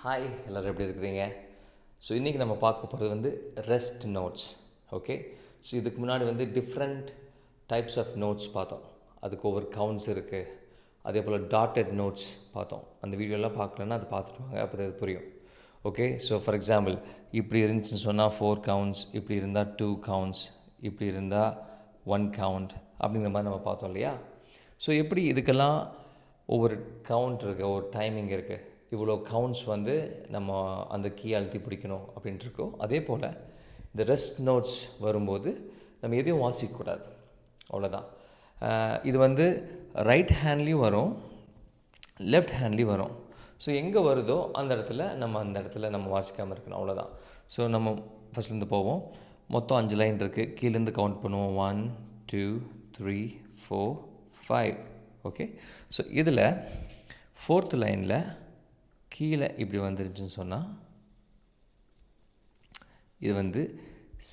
Hi எல்லோரும் எப்படி இருக்கிறீங்க? ஸோ இன்றைக்கி நம்ம பார்க்க போகிறது வந்து ரெஸ்ட் நோட்ஸ். ஓகே, ஸோ இதுக்கு முன்னாடி வந்து டிஃப்ரெண்ட் டைப்ஸ் ஆஃப் நோட்ஸ் பார்த்தோம். அதுக்கு ஒவ்வொரு கவுண்ட்ஸ் இருக்குது. அதே போல் டாட்டட் நோட்ஸ் பார்த்தோம். அந்த வீடியோலாம் பார்க்கலன்னா அது பார்த்துட்டு வாங்க, அப்போ அது புரியும். ஓகே, ஸோ ஃபார் எக்ஸாம்பிள் இப்படி இருந்துச்சுன்னு சொன்னால் 4 கவுண்ட்ஸ், இப்படி இருந்தால் 2 கவுண்ட்ஸ், இப்படி இருந்தால் 1 கவுண்ட் அப்படிங்கிற மாதிரி நம்ம பார்த்தோம் இல்லையா? ஸோ எப்படி இதுக்கெல்லாம் ஒவ்வொரு கவுண்ட் இருக்குது, ஒவ்வொரு டைமிங் இருக்குது, இவ்வளோ கவுண்ட்ஸ் வந்து நம்ம அந்த கீ அழுத்தி பிடிக்கணும் அப்படின்ட்டு இருக்கோம். அதே போல் இந்த ரெஸ்ட் நோட்ஸ் வரும்போது நம்ம எதையும் வாசிக்கக்கூடாது, அவ்வளோதான். இது வந்து ரைட் ஹேண்ட்லேயும் வரும், லெஃப்ட் ஹேண்ட்லேயும் வரும். ஸோ எங்கே வருதோ அந்த இடத்துல நம்ம வாசிக்காமல் இருக்கணும், அவ்வளோதான். ஸோ நம்ம ஃபஸ்ட்லேருந்து போவோம். மொத்தம் 5 லைன் இருக்குது. கீழேருந்து கவுண்ட் பண்ணுவோம். 1 2 3 4 5. ஓகே, ஸோ இதில் 4th லைனில் கீழே இப்படி வந்துருச்சுன்னு சொன்னால் இது வந்து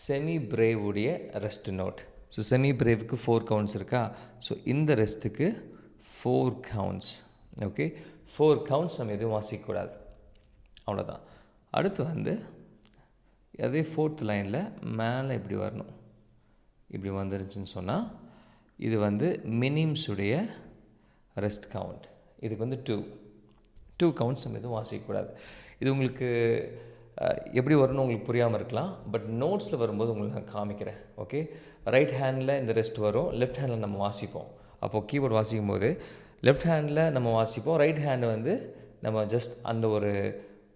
செமி பிரேவுடைய ரெஸ்ட் நோட். ஸோ செமி பிரேவுக்கு 4 கவுண்ட்ஸ் இருக்கா? ஸோ இந்த ரெஸ்ட்டுக்கு 4 கவுண்ட்ஸ். ஓகே, 4 கவுண்ட்ஸ் நம்ம எதுவும் வாசிக்கக்கூடாது, அவ்வளோதான். அடுத்து வந்து அதே 4th லைனில் மேலே இப்படி வரணும். இப்படி வந்துருச்சுன்னு சொன்னால் இது வந்து மினிம்ஸுடைய ரெஸ்ட் கவுண்ட். இதுக்கு வந்து 2 கவுண்ட்ஸ் நம்ம எதுவும் வாசிக்கக்கூடாது. இது உங்களுக்கு எப்படி வரும்னு உங்களுக்கு புரியாமல் இருக்கலாம், பட் நோட்ஸில் வரும்போது உங்களுக்கு நான் காமிக்கிறேன். ஓகே, ரைட் ஹேண்டில் இந்த ரெஸ்ட் வரும், லெஃப்ட் ஹேண்டில் நம்ம வாசிப்போம். அப்போது கீபோர்ட் வாசிக்கும் போது லெஃப்ட் ஹேண்டில் நம்ம வாசிப்போம், ரைட் ஹேண்டு வந்து நம்ம ஜஸ்ட் அந்த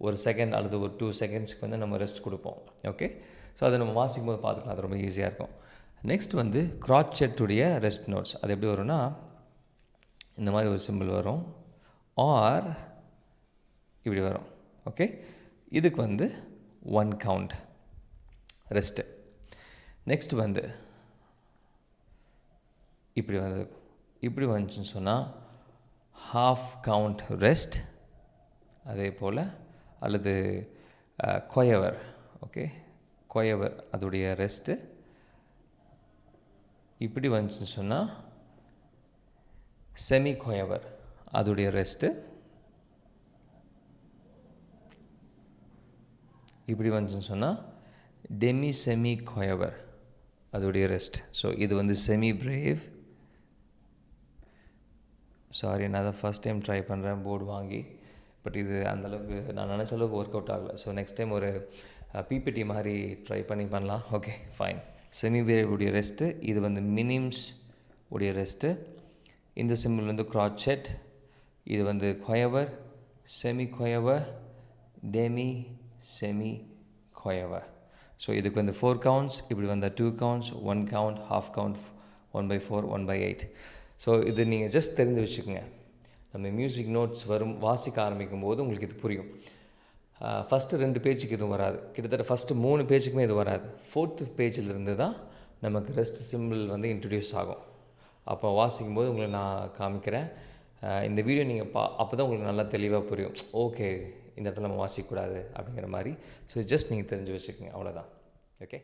ஒரு செகண்ட் அல்லது ஒரு 2 செகண்ட்ஸ்க்கு வந்து நம்ம ரெஸ்ட் கொடுப்போம். ஓகே, ஸோ அதை நம்ம வாசிக்கும் போது பார்த்துக்கலாம், அது ரொம்ப ஈஸியாக இருக்கும். நெக்ஸ்ட் வந்து க்ராட்செட்டுடைய ரெஸ்ட் நோட்ஸ். அது எப்படி வரும்னா இந்த மாதிரி ஒரு சிம்பிள் வரும், ஆர் இப்படி வரும். ஓகே, இதுக்கு வந்து 1 கவுண்ட் ரெஸ்ட்டு. நெக்ஸ்ட் வந்து இப்படி வந்துச்சுன்னு சொன்னால் ஹாஃப் கவுண்ட் ரெஸ்ட். அதே போல் அல்லது கொயவர். ஓகே, கொயவர் அதோடைய ரெஸ்ட்டு. இப்படி வந்துச்சுன்னு சொன்னால் செமி கொயவர் அதோடைய ரெஸ்ட்டு. இப்படி வந்துச்சுன்னு சொன்னால் டெமி செமி கொயவர் அதோடைய ரெஸ்ட். ஸோ இது வந்து செமி பிரேவ். சாரி, நான் தான் ஃபஸ்ட் டைம் ட்ரை பண்ணுறேன் போர்டு வாங்கி, பட் இது அந்தளவுக்கு நான் நினச்ச அளவுக்கு ஒர்க் அவுட் ஆகலை. ஸோ நெக்ஸ்ட் டைம் ஒரு பிபிடி மாதிரி ட்ரை பண்ணலாம். Okay fine. செமி பிரேவ் உடைய ரெஸ்ட்டு. இது வந்து மினிம்ஸ் உடைய ரெஸ்ட்டு. இந்த சிம்பிள் வந்து க்ராட்செட். இது வந்து கொயவர், செமி கொயவர், டெமி செமி கொயவர். ஸோ இதுக்கு வந்து 4 கவுண்ட்ஸ். இப்படி வந்தால் 2 counts, 1 count, half count, 1/4, 1/8. So இது நீங்கள் ஜஸ்ட் தெரிஞ்சு வச்சுக்கோங்க. நம்ம மியூசிக் நோட்ஸ் வாசிக்க ஆரம்பிக்கும் போது உங்களுக்கு இது புரியும். ஃபஸ்ட்டு 2 பேஜுக்கு எதுவும் வராது, கிட்டத்தட்ட ஃபஸ்ட்டு 3 பேஜுக்குமே இது வராது. 4th பேஜிலிருந்து தான் நமக்கு ரெஸ்ட் சிம்பிள் வந்து இன்ட்ரடியூஸ் ஆகும். அப்போ வாசிக்கும் போது உங்களுக்கு நான் காமிக்கிறேன். இந்த வீடியோ நீங்கள் அப்போ தான் உங்களுக்கு நல்லா தெளிவாக புரியும். ஓகே, இந்த இடத்துல நம்ம வாசிக்கக்கூடாது அப்படிங்கிற மாதிரி. ஸோ ஜஸ்ட் நீங்கள் தெரிஞ்சு வச்சுக்கோங்க, அவ்வளோதான். ஓகே.